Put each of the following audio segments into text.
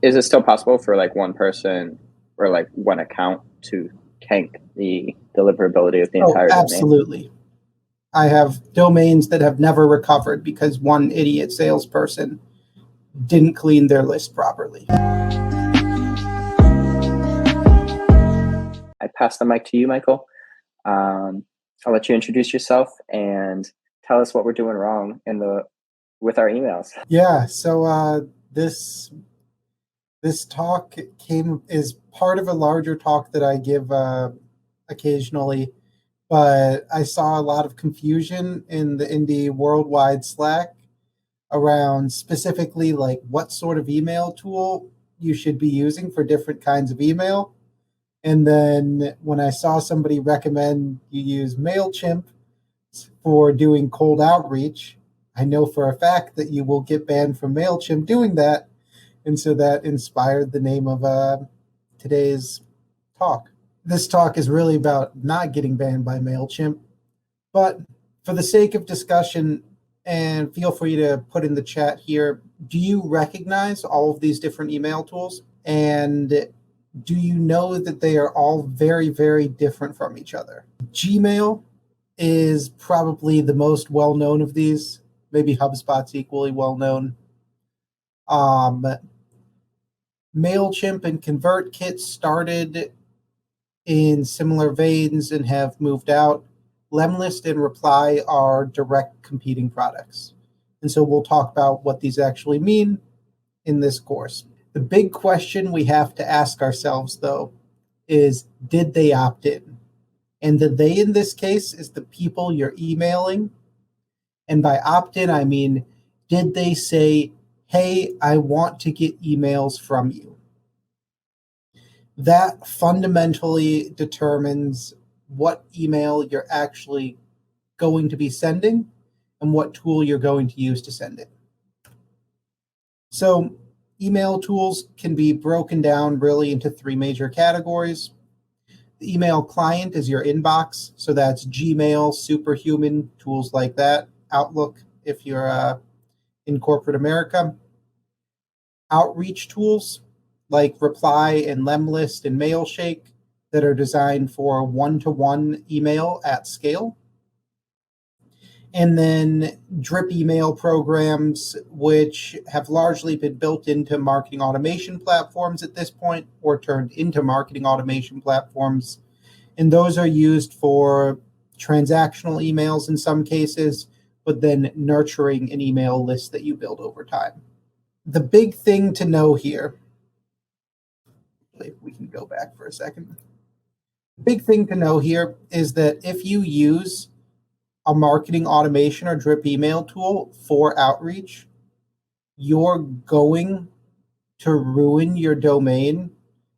Is it still possible for like one person or like one account to tank the deliverability of the Oh, entire domain? absolutely. I have domains that have never recovered because one idiot salesperson didn't clean their list properly. I pass the mic to you, Michael. I'll let you introduce yourself and tell us what we're doing wrong with our emails. Yeah, so this talk is part of a larger talk that I give occasionally, but I saw a lot of confusion in the indie worldwide Slack around specifically like what sort of email tool you should be using for different kinds of email. And then when I saw somebody recommend you use Mailchimp for doing cold outreach, I know for a fact that you will get banned from Mailchimp doing that. And so that inspired the name of today's talk. This talk is really about not getting banned by Mailchimp, but for the sake of discussion, and feel free to put in the chat here, do you recognize all of these different email tools? And do you know that they are all very, very different from each other? Gmail is probably the most well-known of these. Maybe HubSpot's equally well-known. Mailchimp and ConvertKit started in similar veins and have moved out. Lemlist and Reply are direct competing products. And so we'll talk about what these actually mean in this course. The big question we have to ask ourselves, though, is did they opt in? And the they in this case is the people you're emailing. And by opt in, I mean, did they say, hey, I want to get emails from you? That fundamentally determines what email you're actually going to be sending and what tool you're going to use to send it. So email tools can be broken down really into three major categories. The email client is your inbox. So that's Gmail, Superhuman, tools like that. Outlook, if you're in corporate America. Outreach tools like Reply and Lemlist and Mailshake that are designed for one-to-one email at scale. And then drip email programs, which have largely been built into marketing automation platforms at this point or turned into marketing automation platforms. And those are used for transactional emails in some cases, but then nurturing an email list that you build over time. The big thing to know here, if we can go back for a second. The big thing to know here is that if you use a marketing automation or drip email tool for outreach, you're going to ruin your domain.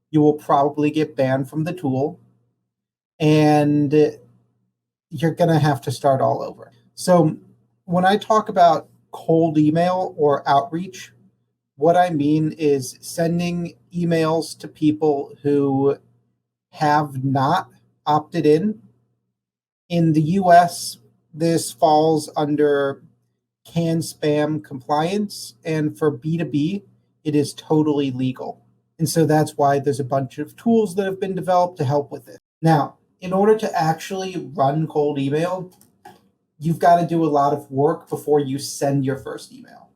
You will probably get banned from the tool, and you're going to have to start all over. So when I talk about cold email or outreach, what I mean is sending emails to people who have not opted in. In the US, this falls under CAN spam compliance, and for B2B, it is totally legal. And so that's why there's a bunch of tools that have been developed to help with it. Now, in order to actually run cold email, you've got to do a lot of work before you send your first email.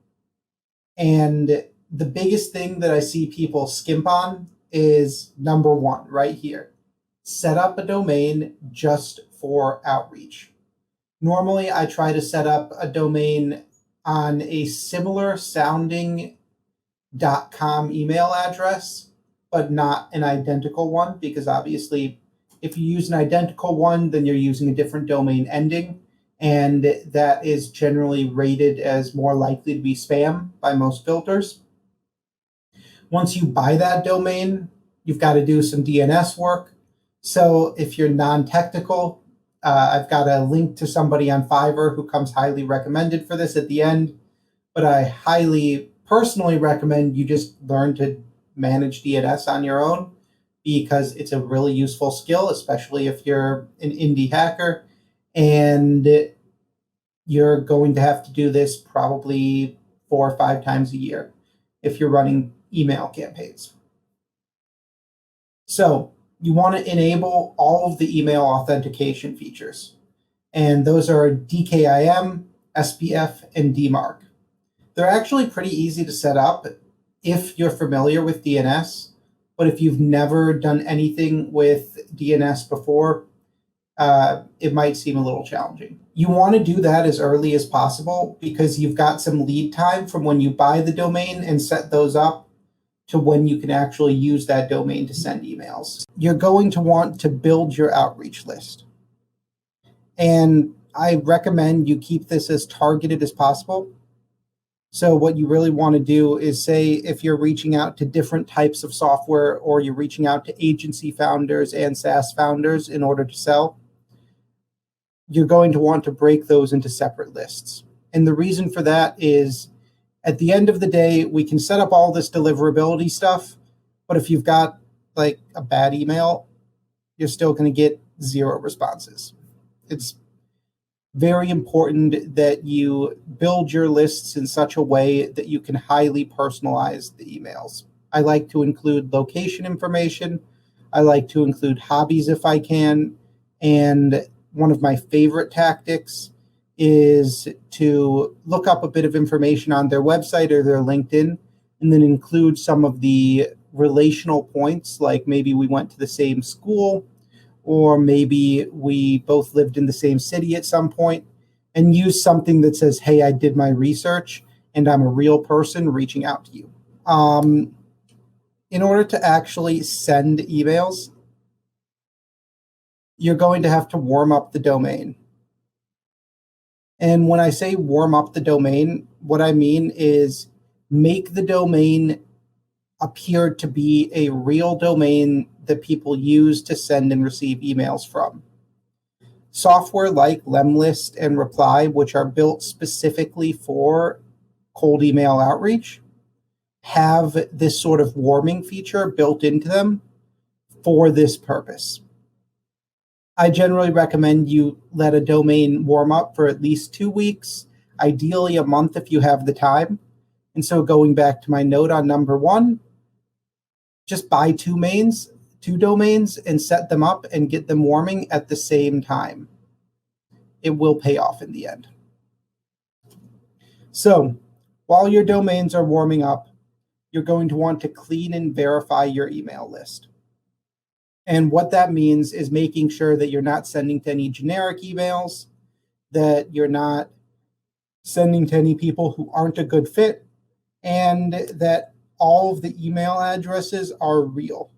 And the biggest thing that I see people skimp on is number one, right here. Set up a domain just for outreach. Normally, I try to set up a domain on a similar sounding .com email address, but not an identical one, because obviously if you use an identical one, then you're using a different domain ending, and that is generally rated as more likely to be spam by most filters. Once you buy that domain, you've got to do some DNS work. So if you're non-technical, I've got a link to somebody on Fiverr who comes highly recommended for this at the end, but I highly personally recommend you just learn to manage DNS on your own, because it's a really useful skill, especially if you're an indie hacker, and you're going to have to do this probably 4 or 5 times a year if you're running email campaigns. So you want to enable all of the email authentication features. And those are DKIM, SPF, and DMARC. They're actually pretty easy to set up if you're familiar with DNS, but if you've never done anything with DNS before, it might seem a little challenging. You want to do that as early as possible because you've got some lead time from when you buy the domain and set those up to when you can actually use that domain to send emails. You're going to want to build your outreach list. And I recommend you keep this as targeted as possible. So what you really want to do is say if you're reaching out to different types of software or you're reaching out to agency founders and SaaS founders in order to sell, you're going to want to break those into separate lists. And the reason for that is at the end of the day, we can set up all this deliverability stuff, but if you've got like a bad email, you're still going to get 0 responses. It's very important that you build your lists in such a way that you can highly personalize the emails. I like to include location information. I like to include hobbies if I can. And one of my favorite tactics is to look up a bit of information on their website or their LinkedIn and then include some of the relational points, like maybe we went to the same school, or maybe we both lived in the same city at some point, and use something that says, hey, I did my research and I'm a real person reaching out to you. In order to actually send emails, you're going to have to warm up the domain. And when I say warm up the domain, what I mean is make the domain appear to be a real domain that people use to send and receive emails from. Software like Lemlist and Reply, which are built specifically for cold email outreach, have this sort of warming feature built into them for this purpose. I generally recommend you let a domain warm up for at least 2 weeks, ideally a month if you have the time. And so going back to my note on number 1, just buy 2 domains and set them up and get them warming at the same time. It will pay off in the end. So while your domains are warming up, you're going to want to clean and verify your email list. And what that means is making sure that you're not sending to any generic emails, that you're not sending to any people who aren't a good fit, and that all of the email addresses are real.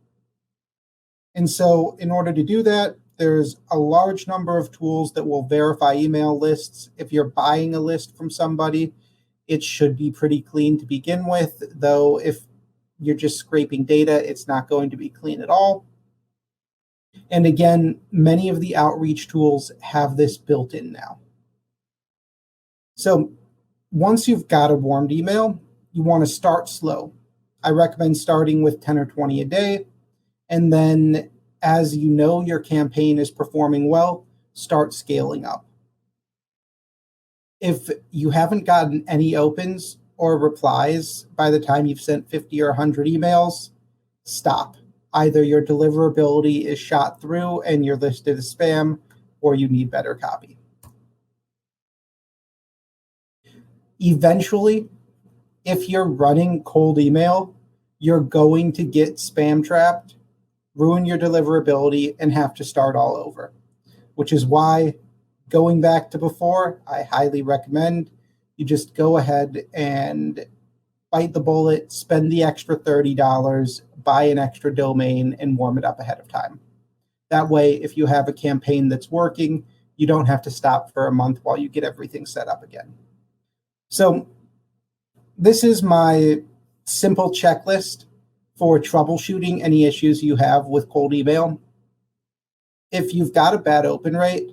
And so in order to do that, there's a large number of tools that will verify email lists. If you're buying a list from somebody, it should be pretty clean to begin with, though if you're just scraping data, it's not going to be clean at all. And again, many of the outreach tools have this built in now. So once you've got a warmed email, you want to start slow. I recommend starting with 10 or 20 a day. And then as you know your campaign is performing well, start scaling up. If you haven't gotten any opens or replies by the time you've sent 50 or 100 emails, stop. Either your deliverability is shot through and you're listed as spam, or you need better copy. Eventually, if you're running cold email, you're going to get spam trapped, ruin your deliverability, and have to start all over, which is why, going back to before, I highly recommend you just go ahead and bite the bullet, spend the extra $30, buy an extra domain, and warm it up ahead of time. That way, if you have a campaign that's working, you don't have to stop for a month while you get everything set up again. So this is my simple checklist for troubleshooting any issues you have with cold email. If you've got a bad open rate,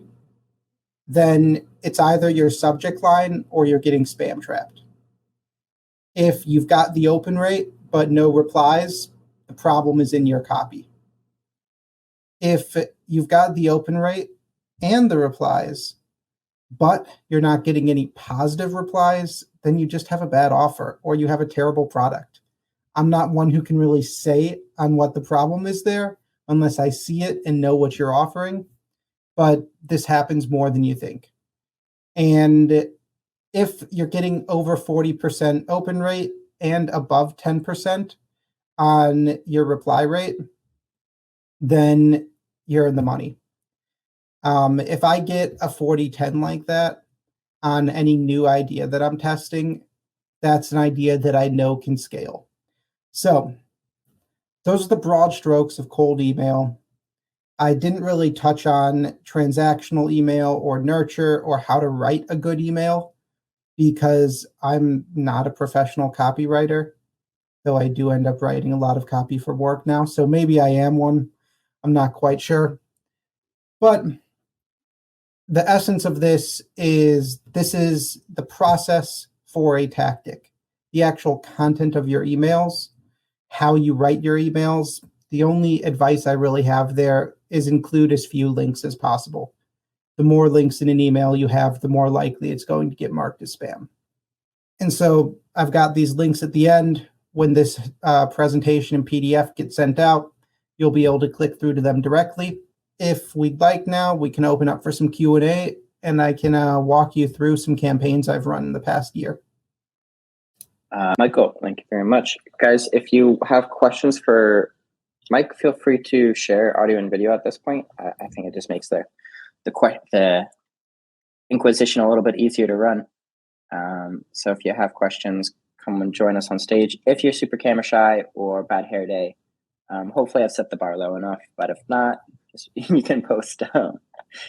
then it's either your subject line or you're getting spam trapped. If you've got the open rate but no replies, the problem is in your copy. If you've got the open rate and the replies, but you're not getting any positive replies, then you just have a bad offer or you have a terrible product. I'm not one who can really say on what the problem is there unless I see it and know what you're offering. But this happens more than you think. And if you're getting over 40% open rate and above 10% on your reply rate, then you're in the money. If I get a 40-10 like that on any new idea that I'm testing, that's an idea that I know can scale. So those are the broad strokes of cold email. I didn't really touch on transactional email or nurture or how to write a good email because I'm not a professional copywriter, though I do end up writing a lot of copy for work now. So maybe I am one. I'm not quite sure. But the essence of this is the process for a tactic. The actual content of your emails, how you write your emails. The only advice I really have there is include as few links as possible. The more links in an email you have, the more likely it's going to get marked as spam. And so I've got these links at the end. When this presentation in PDF gets sent out, you'll be able to click through to them directly. If we'd like now, we can open up for some Q&A, and I can walk you through some campaigns I've run in the past year. Michael, thank you very much. Guys, if you have questions for Mike, feel free to share audio and video at this point. I think it just makes the Inquisition a little bit easier to run. So if you have questions, come and join us on stage. If you're super camera shy or bad hair day, hopefully I've set the bar low enough, but if not, you can post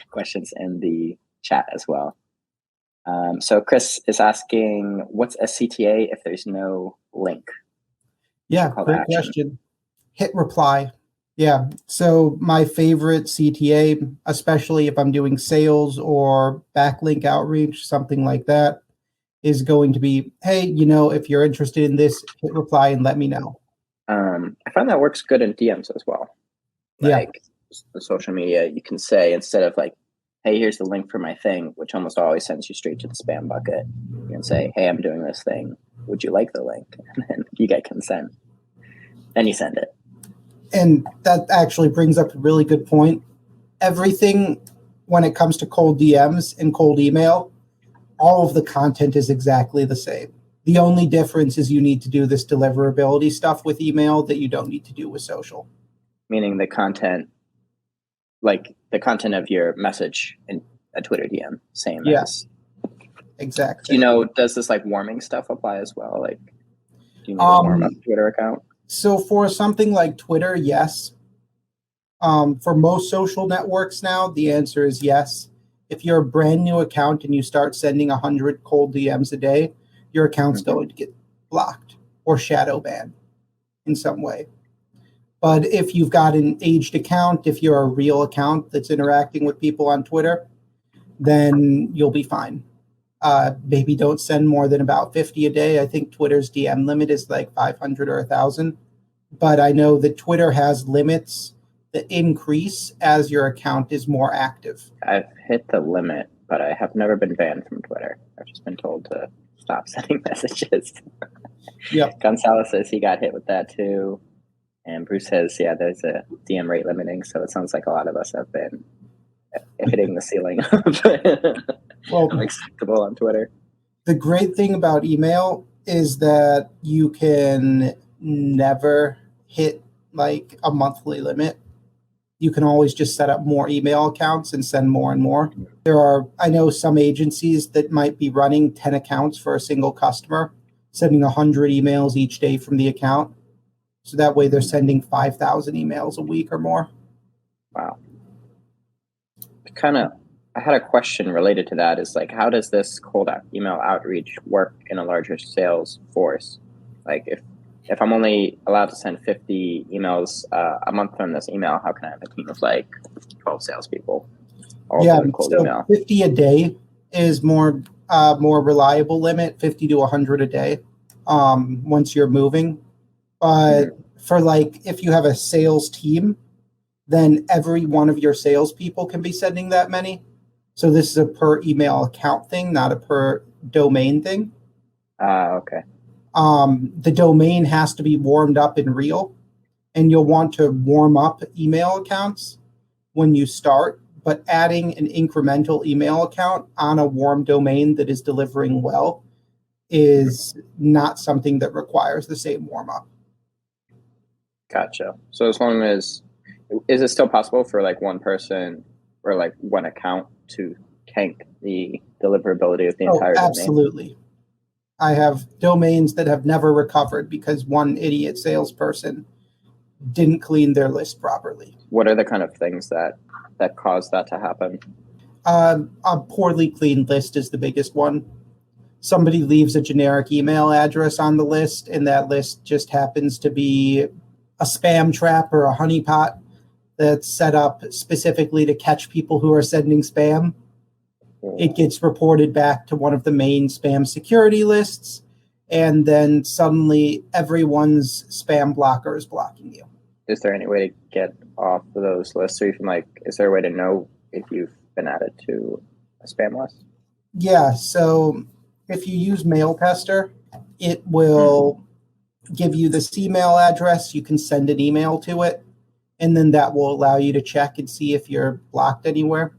questions in the chat as well. So Chris is asking, what's a CTA if there's no link? Yeah, great question. Hit reply. Yeah, so my favorite CTA, especially if I'm doing sales or backlink outreach, something like that, is going to be, hey, if you're interested in this, hit reply and let me know. I find that works good in DMs as well. Like the social media, you can say, instead of like, hey, here's the link for my thing, which almost always sends you straight to the spam bucket. You can say, hey, I'm doing this thing. Would you like the link? And then you get consent. Then you send it. And that actually brings up a really good point. Everything when it comes to cold DMs and cold email, all of the content is exactly the same. The only difference is you need to do this deliverability stuff with email that you don't need to do with social. Meaning the content, like the content of your message in a Twitter DM, same as. Exactly. Does this like warming stuff apply as well? Like, do you need to warm up a Twitter account? So for something like Twitter, yes. For most social networks now, the answer is yes. If you're a brand new account and you start sending 100 cold DMs a day, your account's going to get blocked or shadow banned in some way. But if you've got an aged account, if you're a real account that's interacting with people on Twitter, then you'll be fine. Maybe don't send more than about 50 a day. I think Twitter's DM limit is like 500 or 1,000. But I know that Twitter has limits that increase as your account is more active. I've hit the limit, but I have never been banned from Twitter. I've just been told to stop sending messages. Yep. Gonzalo says he got hit with that too. And Bruce says, yeah, there's a DM rate limiting. So it sounds like a lot of us have been hitting the ceiling of acceptable on Twitter. The great thing about email is that you can never hit like a monthly limit. You can always just set up more email accounts and send more and more. I know some agencies that might be running 10 accounts for a single customer, sending 100 emails each day from the account. So that way they're sending 5,000 emails a week or more. Wow. I had a question related to that is like, how does this cold email outreach work in a larger sales force? Like if I'm only allowed to send 50 emails a month from this email, how can I have a team of like 12 salespeople? Cold email? 50 a day is more reliable limit, 50 to 100 a day once you're moving. But for like, if you have a sales team, then every one of your salespeople can be sending that many. So this is a per email account thing, not a per domain thing. Okay. The domain has to be warmed up in real, and you'll want to warm up email accounts when you start, but adding an incremental email account on a warm domain that is delivering well is not something that requires the same warm up. Gotcha. So as long as, is it still possible for like one person or like one account to tank the deliverability of the entire domain? Absolutely. I have domains that have never recovered because one idiot salesperson didn't clean their list properly. What are the kind of things that cause that to happen? A poorly cleaned list is the biggest one. Somebody leaves a generic email address on the list, and that list just happens to be a spam trap or a honeypot that's set up specifically to catch people who are sending spam. It gets reported back to one of the main spam security lists, and then suddenly everyone's spam blocker is blocking you. Is there any way to get off of those lists? Or even like, is there a way to know if you've been added to a spam list? Yeah, so if you use Mail Tester, it will give you this email address. You can send an email to it, and then that will allow you to check and see if you're blocked anywhere.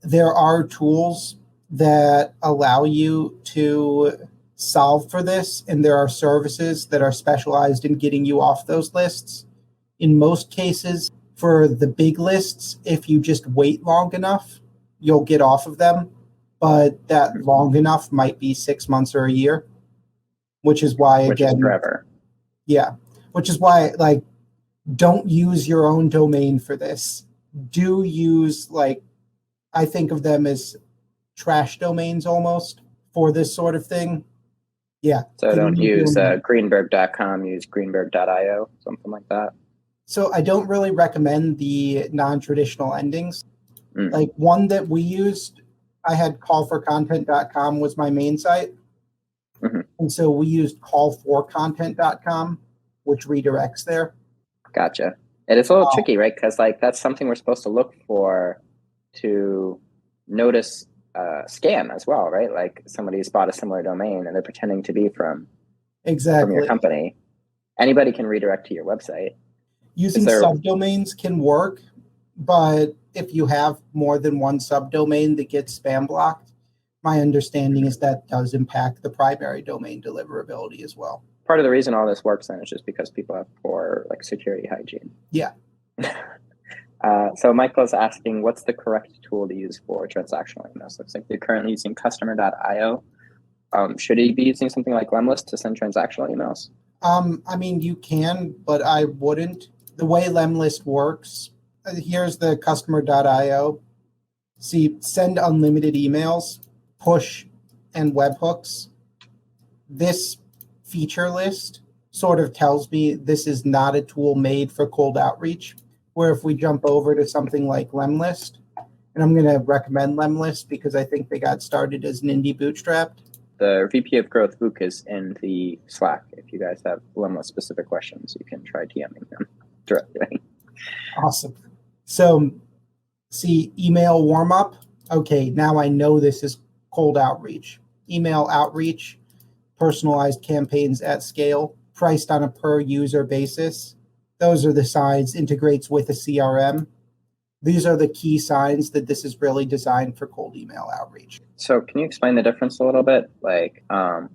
There are tools that allow you to solve for this, and there are services that are specialized in getting you off those lists. In most cases, for the big lists, if you just wait long enough, you'll get off of them. But that long enough might be 6 months or a year, which is why, which is forever. Yeah, which is why, like, don't use your own domain for this. Do use, like, I think of them as trash domains almost for this sort of thing. Yeah. So don't use Greenberg.com, use Greenberg.io, something like that. So I don't really recommend the non-traditional endings. Like one that we used, I had callforcontent.com was my main site. And so we used callforcontent.com, which redirects there. Gotcha. And it's a little tricky, right? Because like that's something we're supposed to look for to notice scam as well, right? Like somebody's bought a similar domain and they're pretending to be from your company. Anybody can redirect to your website. Using subdomains can work, but if you have more than one subdomain that gets spam blocked, my understanding is that does impact the primary domain deliverability as well. Part of the reason all this works then is just because people have poor like security hygiene. Yeah. So Michael's asking, what's the correct tool to use for transactional emails? Looks like you're currently using customer.io. Should he be using something like Lemlist to send transactional emails? I mean, you can, but I wouldn't. The way Lemlist works, here's the customer.io. See, send unlimited emails, push, and webhooks. This feature list sort of tells me this is not a tool made for cold outreach. Where if we jump over to something like Lemlist, and I'm going to recommend Lemlist because I think they got started as an indie bootstrapped. The VP of Growth, Vuk, is in the Slack. If you guys have Lemlist specific questions, you can try DMing them directly. Awesome. So, see, email warm-up. Okay, now I know this is cold outreach. Email outreach, personalized campaigns at scale, priced on a per-user basis. Those are the signs, integrates with a CRM. These are the key signs that this is really designed for cold email outreach. So can you explain the difference a little bit? Like,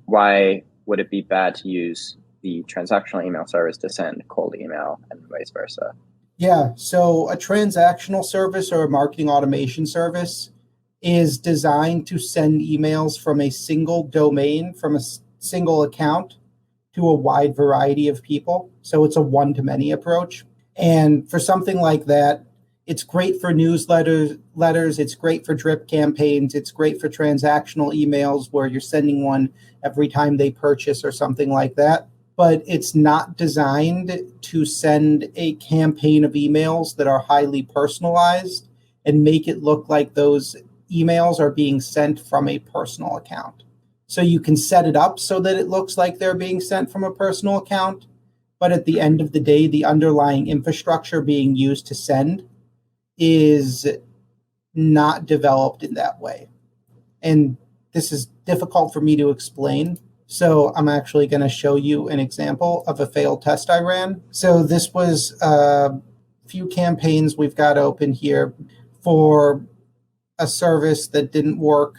why would it be bad to use the transactional email service to send cold email and vice versa? Yeah, so a transactional service or a marketing automation service is designed to send emails from a single domain, from a single account, to a wide variety of people. So it's a one-to-many approach. And for something like that, it's great for newsletters, it's great for drip campaigns, it's great for transactional emails where you're sending one every time they purchase or something like that. But it's not designed to send a campaign of emails that are highly personalized and make it look like those emails are being sent from a personal account. So you can set it up so that it looks like they're being sent from a personal account, but at the end of the day, the underlying infrastructure being used to send is not developed in that way. And this is difficult for me to explain, So I'm actually going to show you an example of a failed test I ran. So this was a few campaigns we've got open here for a service that didn't work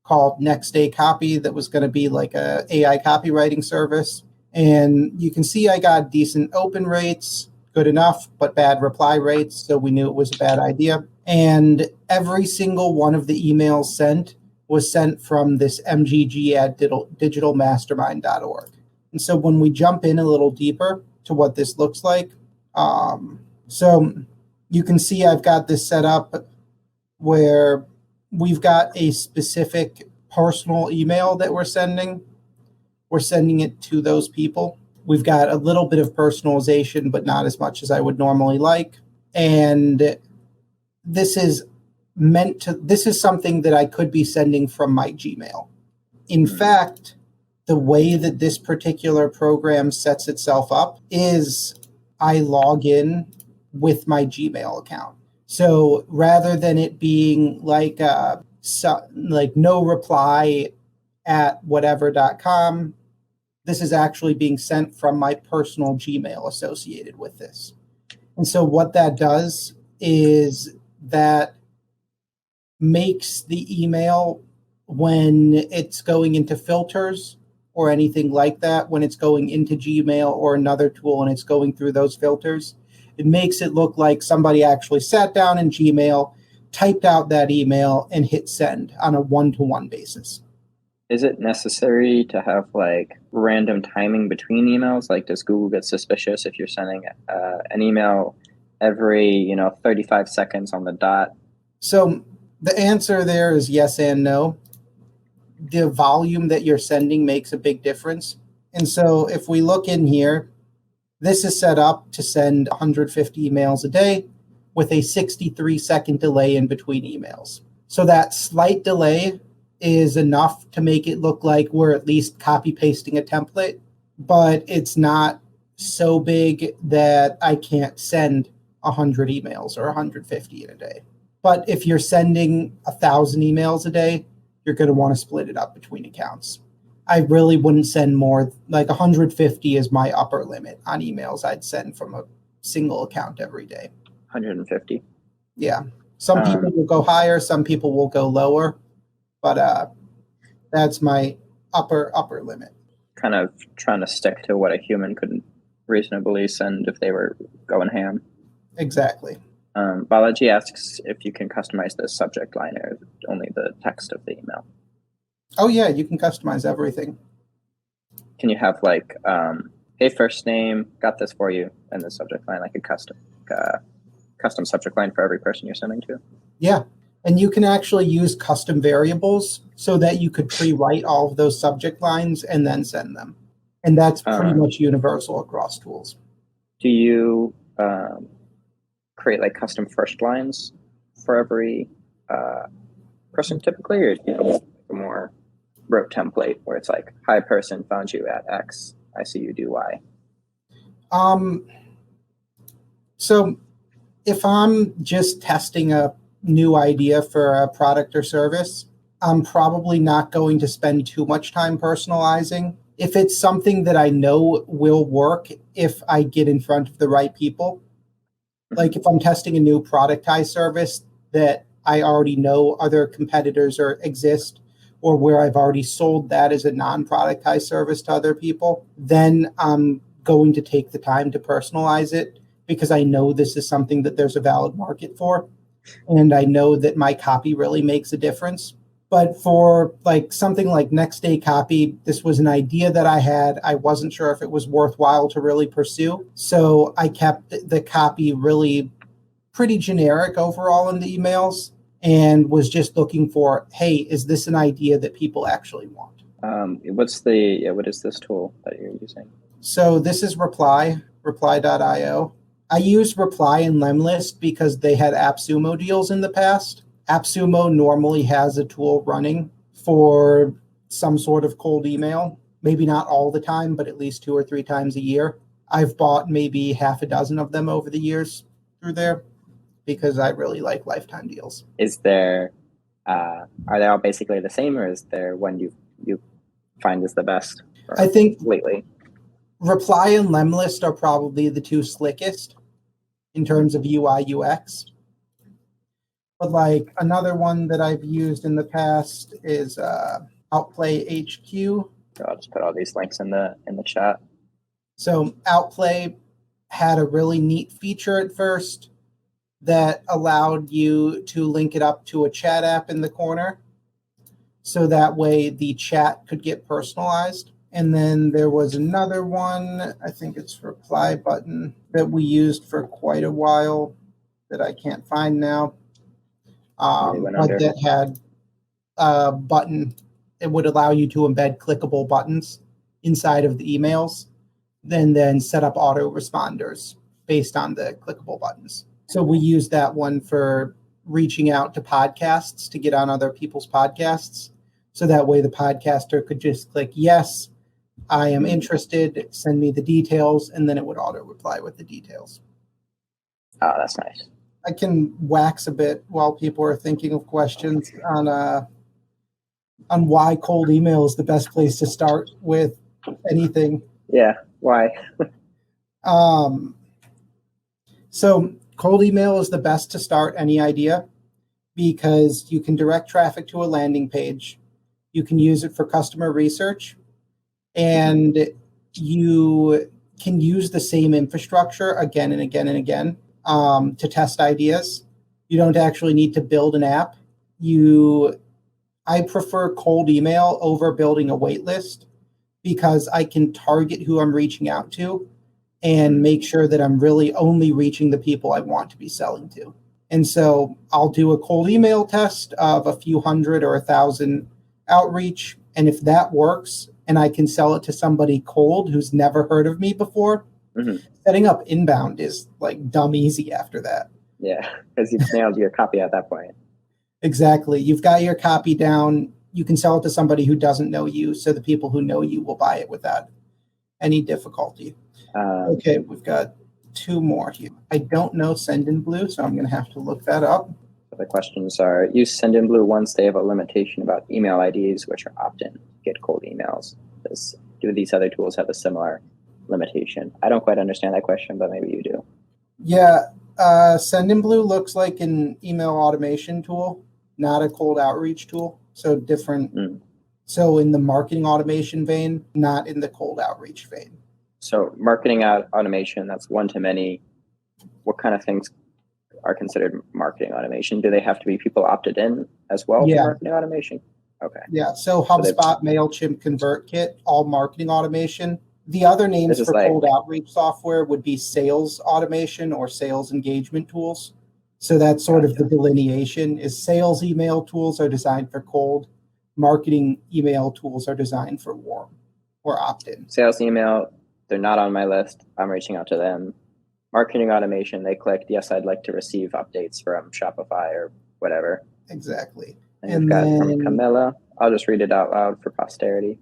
called Next Day Copy that was going to be like a AI copywriting service. And you can see I got decent open rates, good enough, but bad reply rates. So we knew it was a bad idea. And every single one of the emails sent was sent from this mgg at digitalmastermind.org. And so when we jump in a little deeper to what this looks like, so you can see I've got this set up where we've got a specific personal email that we're sending. We're sending it to those people. We've got a little bit of personalization, but not as much as I would normally like. And this is something that I could be sending from my Gmail. In fact, the way that this particular program sets itself up is I log in with my Gmail account. So rather than it being like no reply at whatever.com, this is actually being sent from my personal Gmail associated with this. And so what that does is that makes the email, when it's going into filters or anything like that, when it's going into Gmail or another tool and it's going through those filters, it makes it look like somebody actually sat down in Gmail, typed out that email, and hit send on a one-to-one basis. Is it necessary to have like random timing between emails? Like, does Google get suspicious if you're sending an email every 35 seconds on the dot? So the answer there is yes and no. The volume that you're sending makes a big difference. And so if we look in here, this is set up to send 150 emails a day with a 63-second delay in between emails. So that slight delay is enough to make it look like we're at least copy pasting a template, but it's not so big that I can't send 100 emails or 150 in a day. But if you're sending 1,000 emails a day, you're going to want to split it up between accounts. I really wouldn't send more, like 150 is my upper limit on emails I'd send from a single account every day. 150. Yeah. Some people will go higher, some people will go lower, but that's my upper limit. Kind of trying to stick to what a human could reasonably send if they were going ham. Exactly. Balaji asks if you can customize the subject line or only the text of the email. Oh yeah, you can customize everything. Can you have like, hey, first name, got this for you, and the subject line, like a custom subject line for every person you're sending to? Yeah, and you can actually use custom variables so that you could pre-write all of those subject lines and then send them. And that's pretty much universal across tools. Do you create like custom first lines for every person typically, or do you have a more rote template where it's like, hi person, found you at X, I see you do Y? So if I'm just testing a new idea for a product or service, I'm probably not going to spend too much time personalizing. If it's something that I know will work if I get in front of the right people, like if I'm testing a new productized service that I already know other competitors or exist, or where I've already sold that as a non-productized service to other people, then I'm going to take the time to personalize it because I know this is something that there's a valid market for. And I know that my copy really makes a difference. But for like something like Next Day Copy, this was an idea that I had. I wasn't sure if it was worthwhile to really pursue. So I kept the copy really pretty generic overall in the emails and was just looking for, hey, is this an idea that people actually want? What is this tool that you're using? So this is reply.io. I use Reply and Lemlist because they had AppSumo deals in the past. AppSumo normally has a tool running for some sort of cold email, maybe not all the time, but at least 2 or 3 times a year. I've bought maybe half a dozen of them over the years through there because I really like lifetime deals. Is there, are they all basically the same, or is there one you find is the best? I think lately, Reply and Lemlist are probably the two slickest in terms of UI UX. But like another one that I've used in the past is Outplay HQ. I'll just put all these links in the chat. So Outplay had a really neat feature at first that allowed you to link it up to a chat app in the corner. So that way the chat could get personalized. And then there was another one, I think it's Reply Button, that we used for quite a while that I can't find now. But that had a button. It would allow you to embed clickable buttons inside of the emails, then set up autoresponders based on the clickable buttons. So we used that one for reaching out to podcasts to get on other people's podcasts. So that way the podcaster could just click, yes, I am interested, send me the details, and then it would auto reply with the details. Oh, that's nice. I can wax a bit while people are thinking of questions on why cold email is the best place to start with anything. Yeah, why? So cold email is the best to start any idea because you can direct traffic to a landing page. You can use it for customer research, and you can use the same infrastructure again and again and again to test ideas. You don't actually need to build an app. I prefer cold email over building a wait list because I can target who I'm reaching out to and make sure that I'm really only reaching the people I want to be selling to. And so I'll do a cold email test of a few hundred or 1,000 outreach. And if that works and I can sell it to somebody cold who's never heard of me before, setting up inbound is like dumb easy after that. Yeah, because you've nailed your copy at that point. Exactly. You've got your copy down. You can sell it to somebody who doesn't know you, so the people who know you will buy it without any difficulty. Okay, we've got two more here. I don't know Sendinblue, so I'm going to have to look that up. The questions are, use Sendinblue once they have a limitation about email IDs, which are opt-in to get cold emails. Do these other tools have a similar limitation? I don't quite understand that question, but maybe you do. Yeah, Sendinblue looks like an email automation tool, not a cold outreach tool. So different. So in the marketing automation vein, not in the cold outreach vein. So marketing automation, that's one-to-many. What kind of things are considered marketing automation? Do they have to be people opted in as well for marketing automation? Okay. Yeah, so HubSpot, Mailchimp, ConvertKit, all marketing automation. The other names for cold outreach software would be sales automation or sales engagement tools. So that's sort of the delineation is sales email tools are designed for cold. Marketing email tools are designed for warm or opt-in. Sales email, they're not on my list. I'm reaching out to them. Marketing automation, they clicked, yes, I'd like to receive updates from Shopify or whatever. Exactly. And we've got from Camilla, I'll just read it out loud for posterity.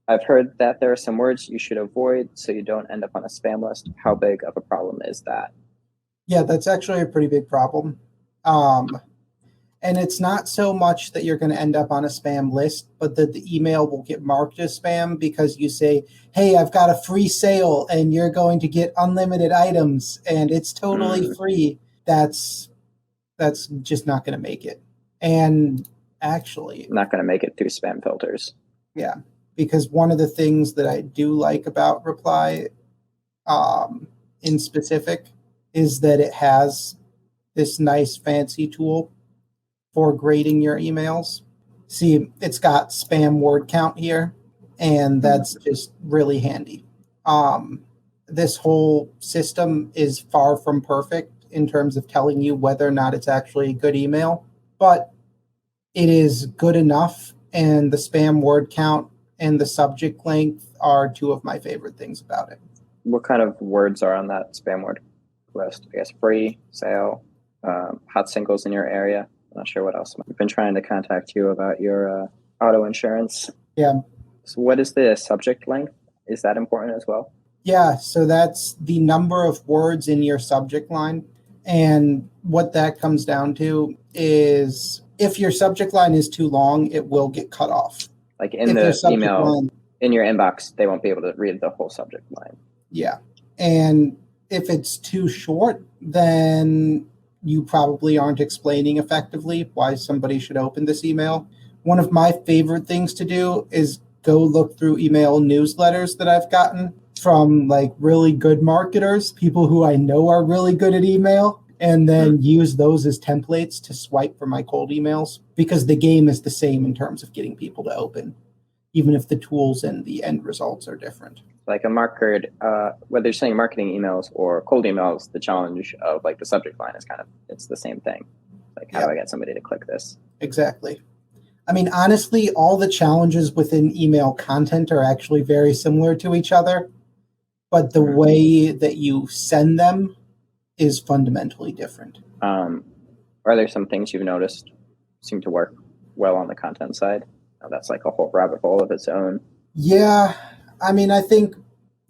I've heard that there are some words you should avoid so you don't end up on a spam list. How big of a problem is that? Yeah, that's actually a pretty big problem. And it's not so much that you're going to end up on a spam list, but that the email will get marked as spam because you say, hey, I've got a free sale and you're going to get unlimited items and it's totally free. That's just not going to make it. And actually, not going to make it through spam filters. Yeah, because one of the things that I do like about Reply in specific is that it has this nice fancy tool for grading your emails. See, it's got spam word count here, and that's just really handy. This whole system is far from perfect in terms of telling you whether or not it's actually a good email, but it is good enough, and the spam word count and the subject length are two of my favorite things about it. What kind of words are on that spam word list? I guess free, sale, hot singles in your area. I'm not sure what else. I've been trying to contact you about your auto insurance. Yeah. So what is the subject length? Is that important as well? Yeah, so that's the number of words in your subject line. And what that comes down to is if your subject line is too long, it will get cut off. Like in If the there's subject email, line. in your inbox, they won't be able to read the whole subject line. Yeah. And if it's too short, then you probably aren't explaining effectively why somebody should open this email. One of my favorite things to do is go look through email newsletters that I've gotten from like really good marketers, people who I know are really good at email, and then use those as templates to swipe for my cold emails, because the game is the same in terms of getting people to open, even if the tools and the end results are different. Like a marketer, whether you're sending marketing emails or cold emails, the challenge of like the subject line is it's the same thing. Like, how do I get somebody to click this? Exactly. I mean, honestly, all the challenges within email content are actually very similar to each other, but the way that you send them is fundamentally different. Are there some things you've noticed seem to work well on the content side? Oh, that's like a whole rabbit hole of its own. Yeah. I mean, I think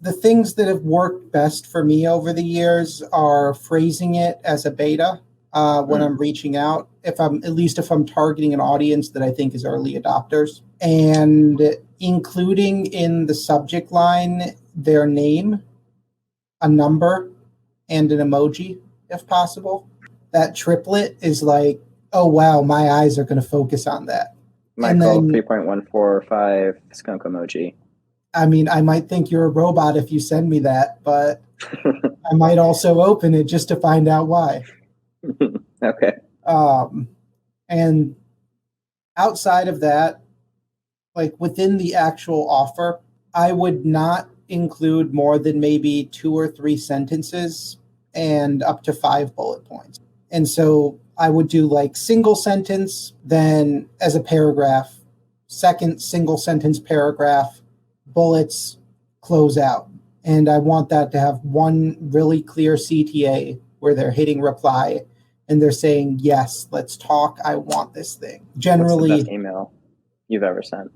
the things that have worked best for me over the years are phrasing it as a beta when I'm reaching out, if I'm targeting an audience that I think is early adopters, and including in the subject line their name, a number, and an emoji, if possible. That triplet is like, oh, wow, my eyes are going to focus on that. Michael, 3.145 skunk emoji. I mean, I might think you're a robot if you send me that, but I might also open it just to find out why. Okay. And outside of that, like within the actual offer, I would not include more than maybe 2 or 3 sentences and up to 5 bullet points. And so I would do like single sentence, then as a paragraph, second single sentence paragraph, bullets, close out. And I want that to have one really clear CTA where they're hitting reply and they're saying, yes, let's talk. I want this thing. Generally, what's the best email you've ever sent?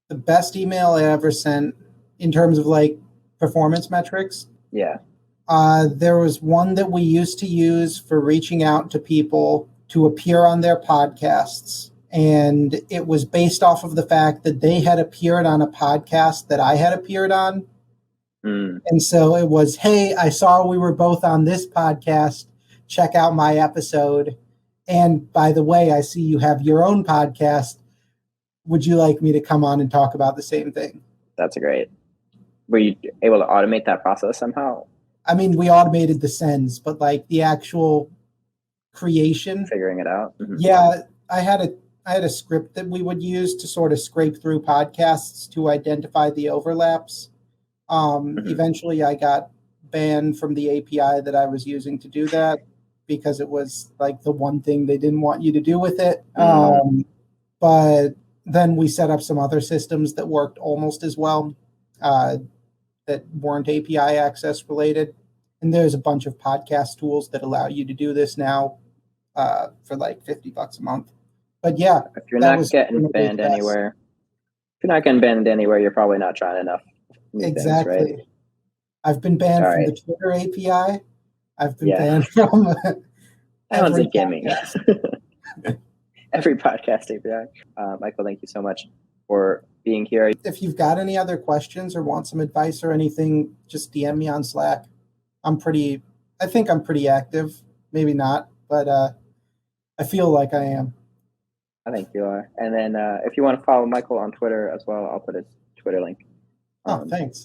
The best email I ever sent in terms of like performance metrics. Yeah. There was one that we used to use for reaching out to people to appear on their podcasts. And it was based off of the fact that they had appeared on a podcast that I had appeared on. And so it was, hey, I saw we were both on this podcast. Check out my episode. And by the way, I see you have your own podcast. Would you like me to come on and talk about the same thing? That's great. Were you able to automate that process somehow? I mean, we automated the sends, but like the actual creation, figuring it out. Yeah, I had a script that we would use to sort of scrape through podcasts to identify the overlaps. Eventually, I got banned from the API that I was using to do that because it was like the one thing they didn't want you to do with it. But then we set up some other systems that worked almost as well that weren't API access related. And there's a bunch of podcast tools that allow you to do this now for like $50 a month. But yeah, if you're not getting banned anywhere, you're probably not trying enough. Exactly. Things, right? I've been banned from the Twitter API. I've been banned from every every podcast API. Michael, thank you so much for being here. If you've got any other questions or want some advice or anything, just DM me on Slack. I think I'm pretty active. Maybe not, but I feel like I am. I think you are. And then if you want to follow Michael on Twitter as well, I'll put his Twitter link. Thanks.